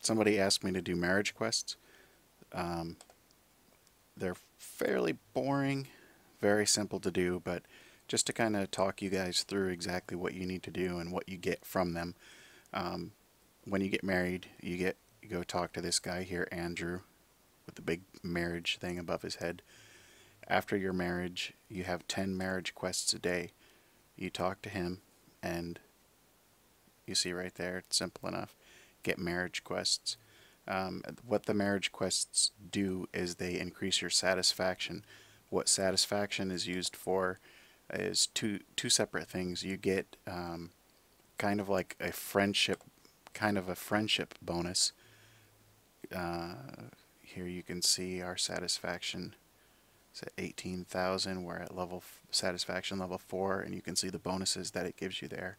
somebody asked me to do marriage quests. They're fairly boring, very simple to do, but just to kind of talk you guys through exactly what you need to do and what you get from them. Um, when you get married, you go talk to this guy here, Andrew, with the big marriage thing above his head. After your marriage, you have 10 marriage quests a day. You talk to him, and you see right there, it's simple enough. Get marriage quests. What the marriage quests do is they increase your satisfaction. What satisfaction is used for is two separate things. You get kind of like a friendship, bonus. Here you can see our satisfaction. It's at 18,000. We're at satisfaction level 4, and you can see the bonuses that it gives you there.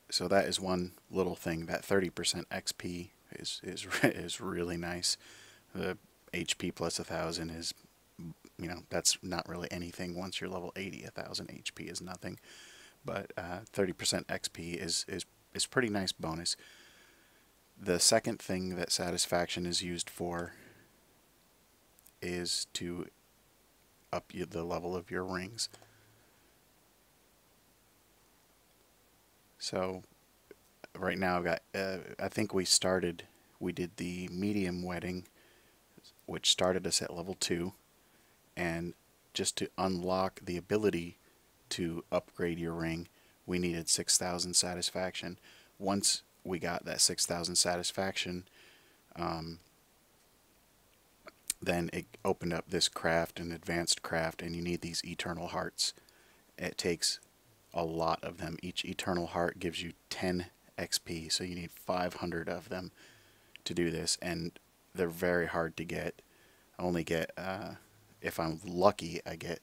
So that is one little thing. That 30% XP is really nice. The HP plus 1,000 is, that's not really anything. Once you're level 80, 1,000 HP is nothing. But 30% XP is pretty nice bonus. The second thing that satisfaction is used for is to up the level of your rings. So right now I've got, I think we did the medium wedding, which started us at level 2, and just to unlock the ability to upgrade your ring, we needed 6,000 satisfaction. Once we got that 6,000 satisfaction, then it opened up this craft, an advanced craft, and you need these eternal hearts. It takes a lot of them. Each eternal heart gives you 10 XP, so you need 500 of them to do this, and they're very hard to get. I only get, if I'm lucky, I get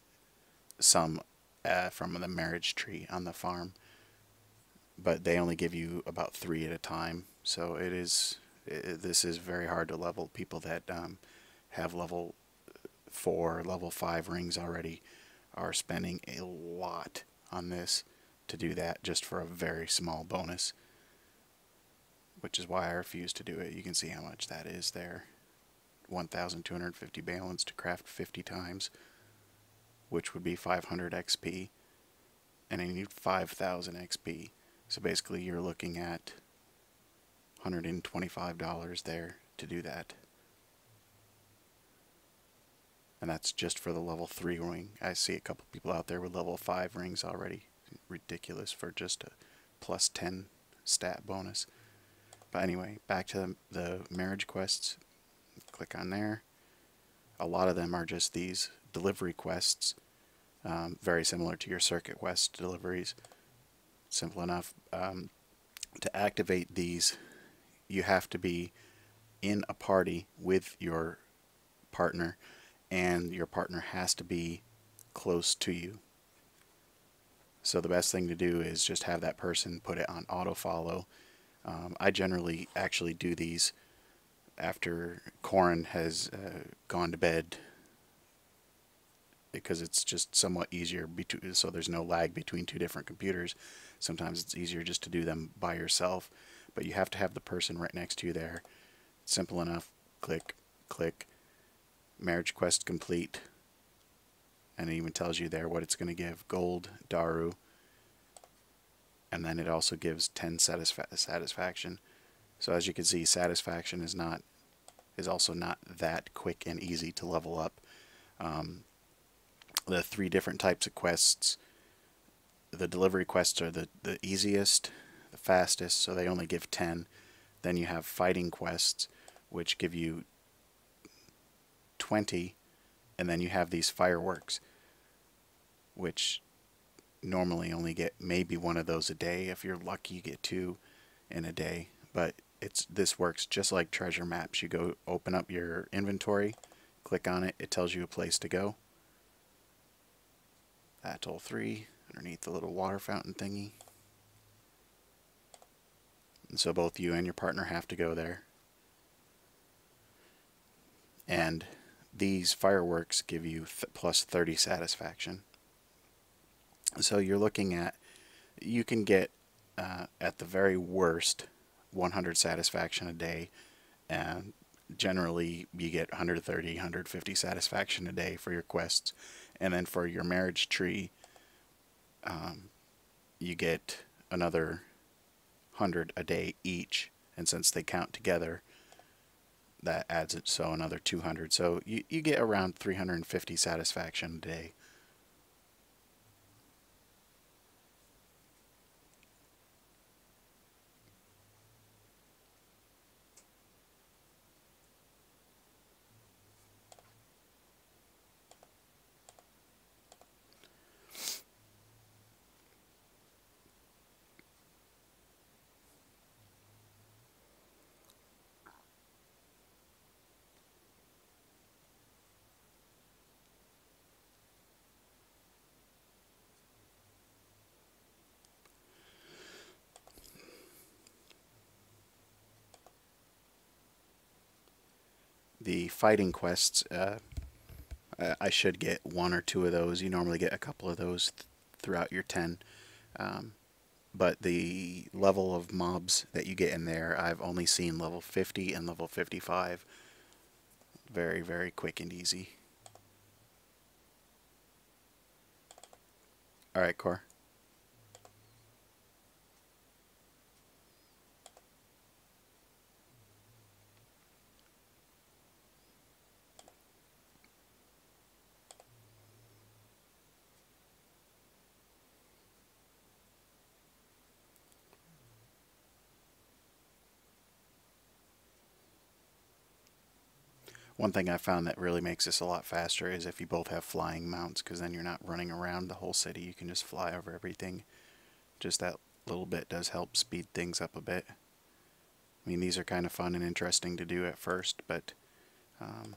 some from the marriage tree on the farm, but they only give you about 3 at a time, so this is very hard to level. People that have level 4, level 5 rings already are spending a lot on this to do that just for a very small bonus, which is why I refuse to do it. You can see how much that is there. 1,250 balance to craft 50 times, which would be 500 XP, and you need 5,000 XP. So basically you're looking at $125 there to do that. And that's just for the level 3 ring. I see a couple people out there with level 5 rings already. Ridiculous for just a plus 10 stat bonus. But anyway, back to the marriage quests. Click on there. A lot of them are just these delivery quests, very similar to your circuit quest deliveries. Simple enough. To activate these, you have to be in a party with your partner, and your partner has to be close to you. So the best thing to do is just have that person put it on auto follow. I generally actually do these after Corin has gone to bed, because it's just somewhat easier, so there's no lag between 2 different computers. Sometimes it's easier just to do them by yourself, but you have to have the person right next to you there. Simple enough. Click, click, marriage quest complete, and it even tells you there what it's going to give: gold, Daru, and then it also gives 10 satisfaction. So as you can see, satisfaction is also not that quick and easy to level up. The 3 different types of quests, the delivery quests are the easiest, the fastest, so they only give 10. Then you have fighting quests, which give you 20, and then you have these fireworks, which normally only get maybe 1 of those a day. If you're lucky, you get 2 in a day. But this works just like treasure maps. You go open up your inventory, click on it, it tells you a place to go. Atoll 3, underneath the little water fountain thingy. And so both you and your partner have to go there. And these fireworks give you plus 30 satisfaction. So you're looking at, you can get, at the very worst, 100 satisfaction a day, and generally you get 130, 150 satisfaction a day for your quests. And then for your marriage tree, you get another 100 a day each. And since they count together, that adds it, so another 200. So you get around 350 satisfaction a day. The fighting quests, I should get one or two of those. You normally get a couple of those throughout your 10. Um, but the level of mobs that you get in there, I've only seen level 50 and level 55. Very, very quick and easy. Alright, Core. One thing I found that really makes this a lot faster is if you both have flying mounts, because then you're not running around the whole city. You can just fly over everything. Just that little bit does help speed things up a bit. I mean, these are kind of fun and interesting to do at first, but um,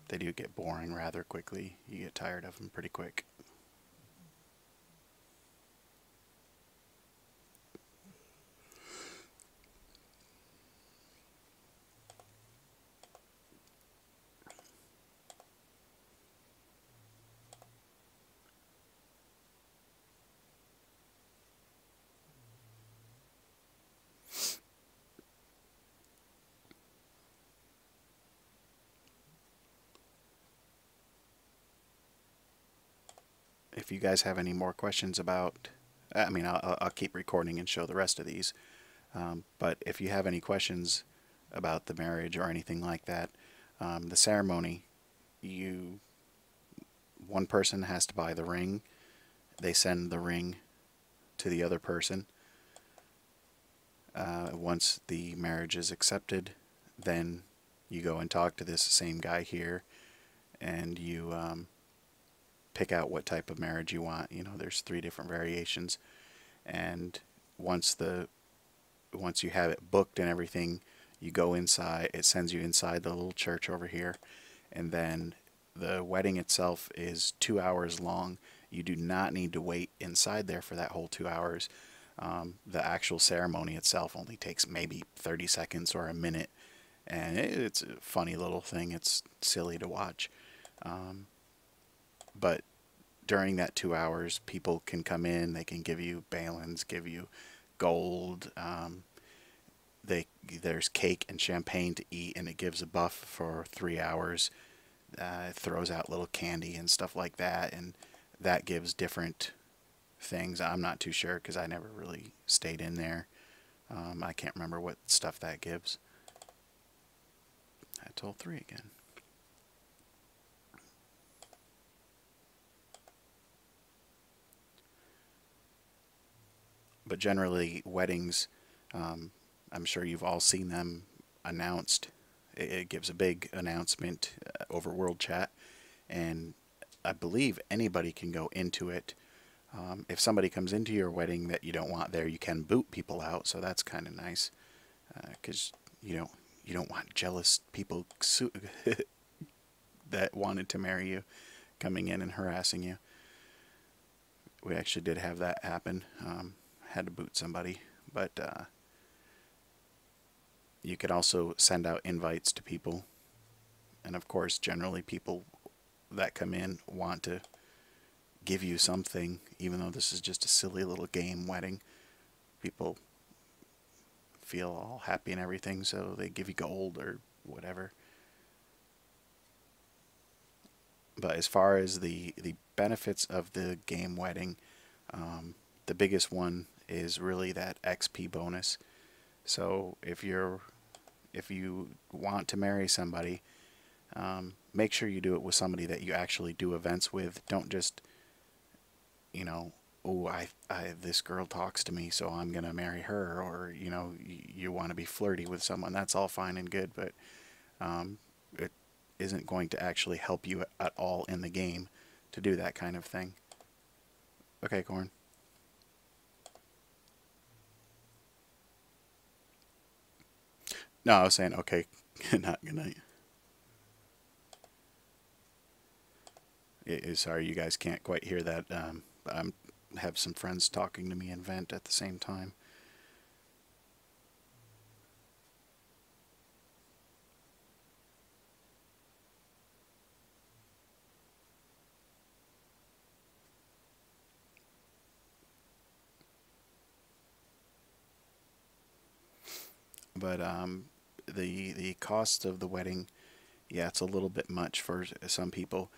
they do get boring rather quickly. You get tired of them pretty quick. If you guys have any more questions about, I mean, I'll keep recording and show the rest of these. But if you have any questions about the marriage or anything like that, the ceremony, you one person has to buy the ring. They send the ring to the other person. Once the marriage is accepted, then you go and talk to this same guy here, and you pick out what type of marriage you want. You know, there's 3 different variations, and once you have it booked and everything, you go inside. It sends you inside the little church over here, and then the wedding itself is 2 hours long. You do not need to wait inside there for that whole 2 hours. The actual ceremony itself only takes maybe 30 seconds or a minute, and it's a funny little thing. It's silly to watch. But during that 2 hours, people can come in, they can give you balance, give you gold. There's cake and champagne to eat, and it gives a buff for 3 hours. It throws out little candy and stuff like that, and that gives different things. I'm not too sure because I never really stayed in there. I can't remember what stuff that gives. I told 3 again. But generally, weddings, I'm sure you've all seen them announced. It gives a big announcement over World Chat, and I believe anybody can go into it. If somebody comes into your wedding that you don't want there, you can boot people out, so that's kind of nice, because you don't want jealous people that wanted to marry you coming in and harassing you. We actually did have that happen. Had to boot somebody, but you could also send out invites to people, and of course generally people that come in want to give you something, even though this is just a silly little game wedding. People feel all happy and everything, so they give you gold or whatever. But as far as the benefits of the game wedding, the biggest one is really that XP bonus. So if you want to marry somebody, make sure you do it with somebody that you actually do events with. Don't just, you know, oh, this girl talks to me, so I'm gonna marry her, or you want to be flirty with someone. That's all fine and good, but it isn't going to actually help you at all in the game to do that kind of thing. Okay, Corn. No, I was saying okay. Not good night. Sorry, you guys can't quite hear that. But I'm have some friends talking to me in vent at the same time. But the cost of the wedding, yeah, it's a little bit much for some people.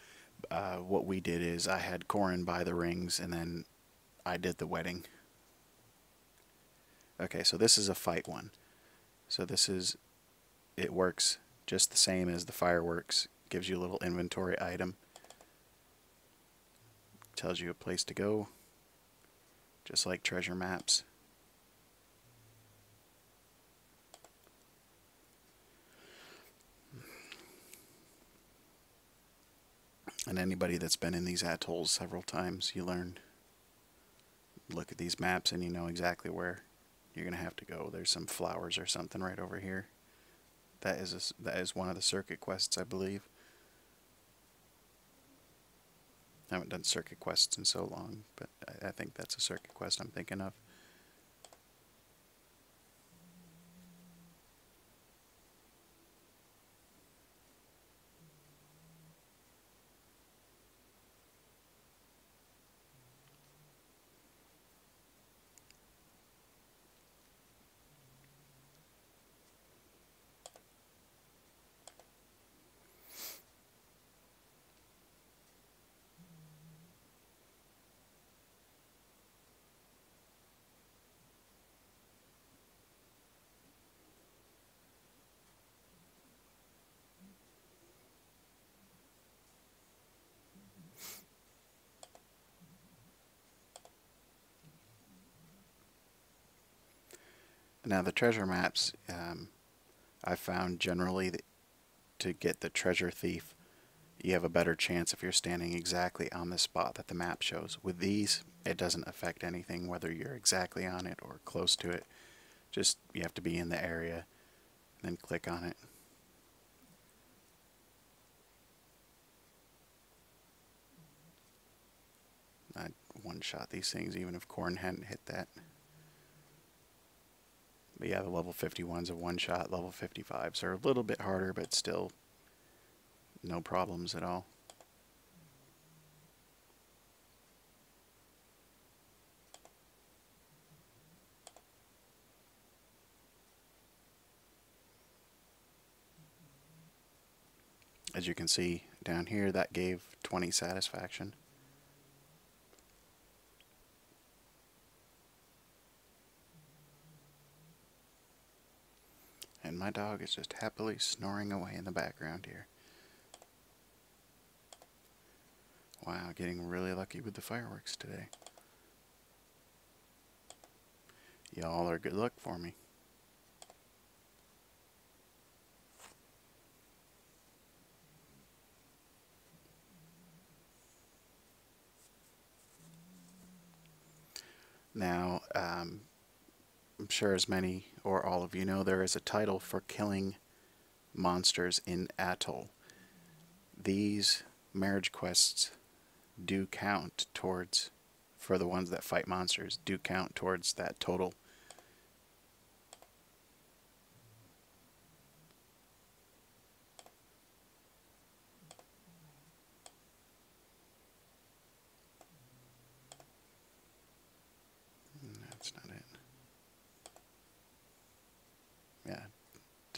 What we did is I had Corin buy the rings, and then I did the wedding. Okay, so this is a fight one. So it works just the same as the fireworks. Gives you a little inventory item. Tells you a place to go, just like treasure maps. And anybody that's been in these atolls several times, you learn, look at these maps and you know exactly where you're going to have to go. There's some flowers or something right over here. That is one of the circuit quests, I believe. I haven't done circuit quests in so long, but I think that's a circuit quest I'm thinking of. Now the treasure maps, I found generally that to get the treasure thief, you have a better chance if you're standing exactly on the spot that the map shows. With these, it doesn't affect anything whether you're exactly on it or close to it. Just you have to be in the area, then click on it. I one-shot these things even if Corn hadn't hit that. But yeah, the level 51's a one-shot. Level 55s are a little bit harder, but still no problems at all. As you can see down here, that gave 20 satisfaction. And my dog is just happily snoring away in the background here. Wow, getting really lucky with the fireworks today. Y'all are good luck for me. Now, I'm sure as many or all of you know, there is a title for killing monsters in Atoll. These marriage quests do count towards, for the ones that fight monsters, do count towards that total.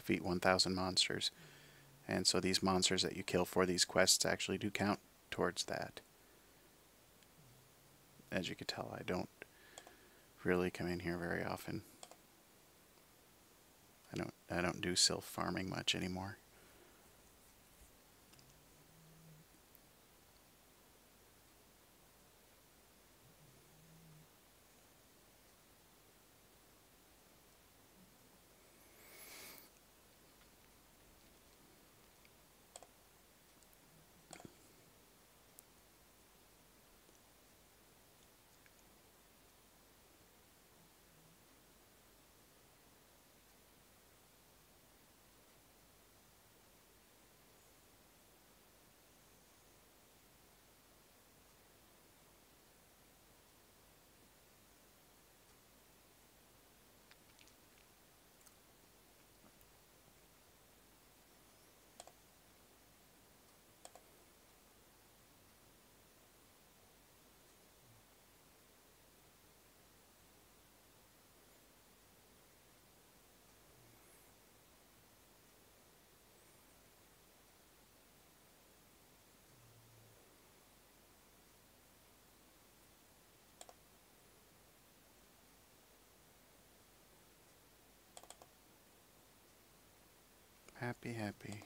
defeat 1,000 monsters. And so these monsters that you kill for these quests actually do count towards that. As you can tell, I don't really come in here very often. I don't do sylph farming much anymore. Happy, happy.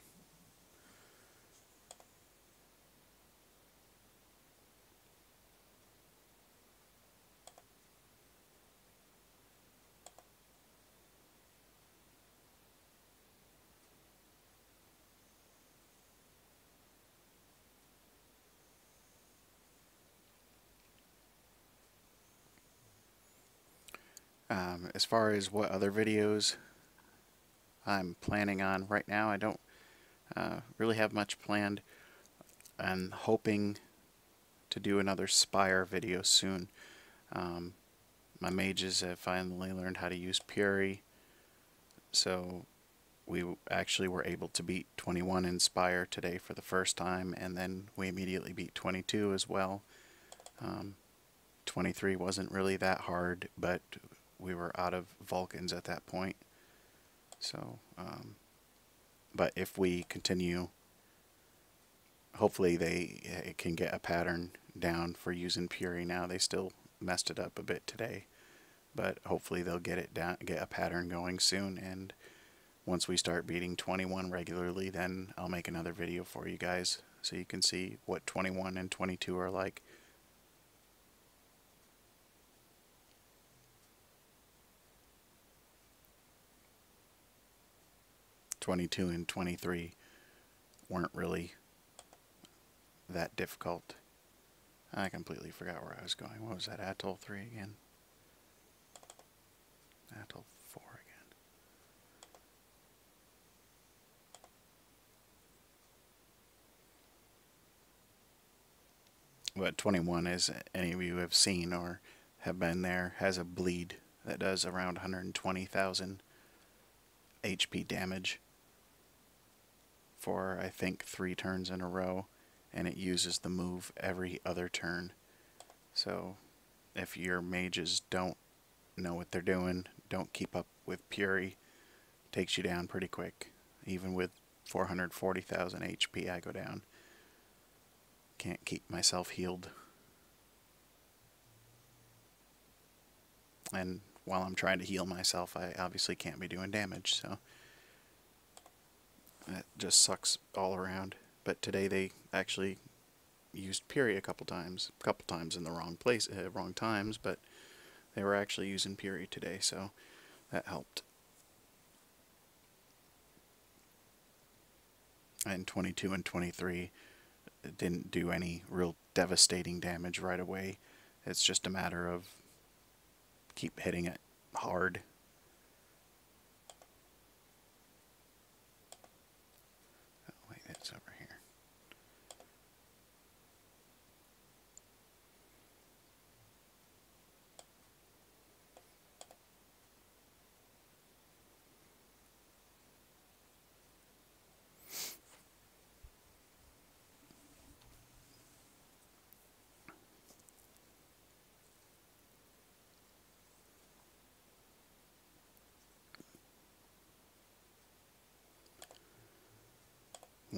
As far as what other videos I'm planning on right now, I don't really have much planned. I'm hoping to do another Spire video soon. My mages have finally learned how to use Puri, so we actually were able to beat 21 in Spire today for the first time, and then we immediately beat 22 as well. 23 wasn't really that hard, but we were out of Vulcans at that point. So, but if we continue, hopefully they can get a pattern down for using Puri now. They still messed it up a bit today, but hopefully they'll get it down, get a pattern going soon. And once we start beating 21 regularly, then I'll make another video for you guys so you can see what 21 and 22 are like. 22 and 23 weren't really that difficult. I completely forgot where I was going. What was that? Atoll 3 again? Atoll 4 again. But 21, as any of you have seen or have been there, has a bleed that does around 120,000 HP damage for, I think, 3 turns in a row, and it uses the move every other turn. So if your mages don't know what they're doing, don't keep up with Puri, takes you down pretty quick. Even with 440,000 HP, I go down. Can't keep myself healed. And while I'm trying to heal myself, I obviously can't be doing damage, so that just sucks all around. But today they actually used Puri a couple times in the wrong place, wrong times, but they were actually using Puri today, so that helped. And 22 and 23 didn't do any real devastating damage right away. It's just a matter of keep hitting it hard. Oh, wait, it's over here.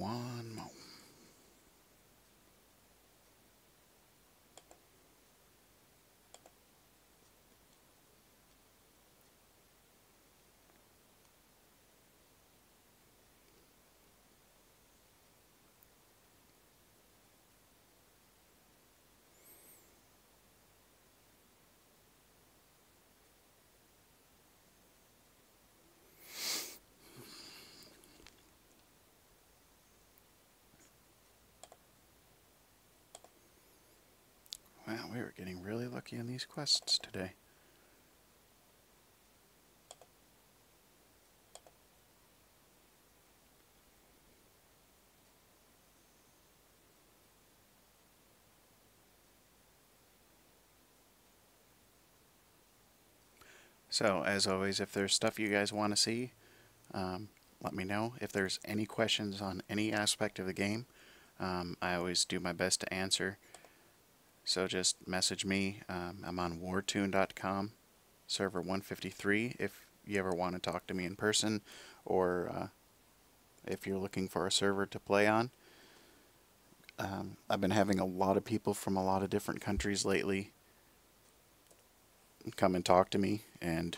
one more. Wow, we were getting really lucky on these quests today. So, as always, if there's stuff you guys want to see, let me know. If there's any questions on any aspect of the game, I always do my best to answer. So just message me. I'm on wartune.com, server 153, if you ever want to talk to me in person, or if you're looking for a server to play on. I've been having a lot of people from a lot of different countries lately come and talk to me, and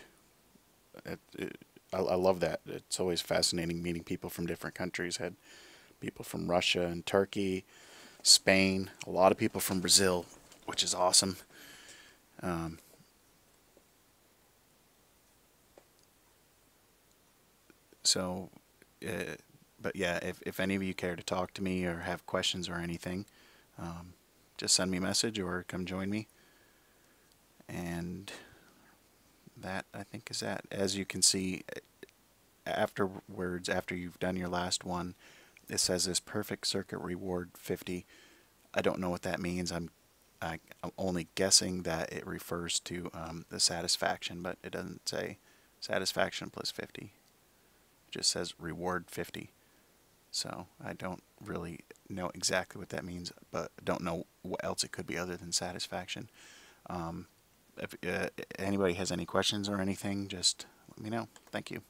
I love that. It's always fascinating meeting people from different countries. Had people from Russia and Turkey, Spain, a lot of people from Brazil, which is awesome. Um, so, but yeah, if any of you care to talk to me or have questions or anything, um, just send me a message or come join me. And that, I think, is that. As you can see, afterwards, after you've done your last one, it says this perfect circuit reward 50. I don't know what that means. I'm only guessing that it refers to the satisfaction, but it doesn't say satisfaction plus 50. It just says reward 50. So I don't really know exactly what that means, but don't know what else it could be other than satisfaction. If anybody has any questions or anything, just let me know. Thank you.